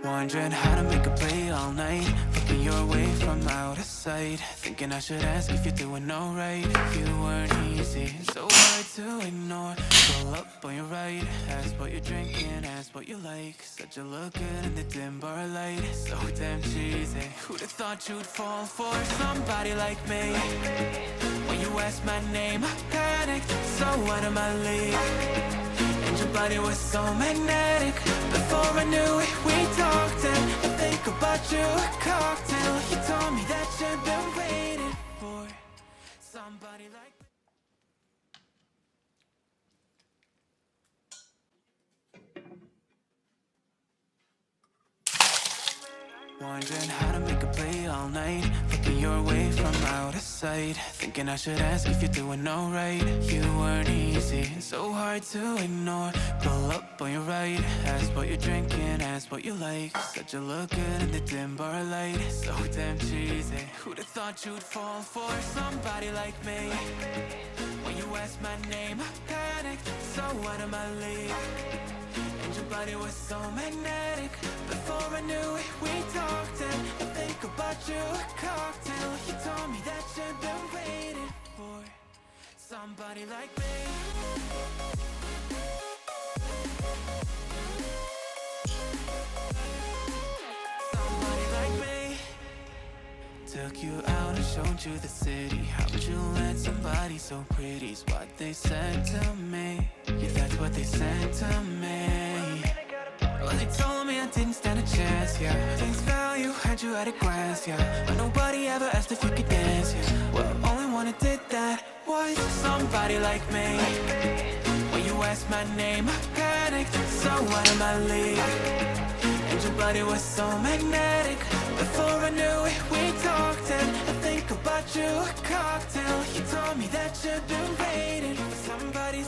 Wondering how to make a play all night, looking your way from out of sight, thinking I should ask if you're doing alright. You weren't easy, so hard to ignore. Pull up on your right, ask what you're drinking, ask what you like. Said you look good in the dim bar light, so damn cheesy. Who'd have thought you'd fall for somebody like me? When you asked my name, I panicked, so out of my league. And your body was so magnetic. Before I knew it, we talked and I think about you a cocktail. You told me that you've been waiting for somebody like me. Wondering how to make a play all night, looking your way from out of sight, thinking I should ask if you're doing alright. You weren't easy, so hard to ignore. Pull up on your right, ask what you're drinking, ask what you like. Said you look good in the dim bar light, so damn cheesy. Who'd have thought you'd fall for somebody like me? When you asked my name, I panicked, so out of my league. And your body was so magnetic. Before I knew it, we talked and I think about you a cocktail. You told me that you've been waiting for somebody like me. Somebody like me. Took you out and showed you the city. How would you let somebody so pretty's what they said to me? Yeah, that's what they said to me. Well, they told me I didn't stand a chance, yeah. Things value, had you at a glance, yeah. But nobody ever asked if you could dance, yeah. Well, only one who did that was somebody like me. When you asked my name, I panicked, so out of my league. And your body was so magnetic. Before I knew it, we talked and I think about you a cocktail. You told me that you've been waiting for somebody,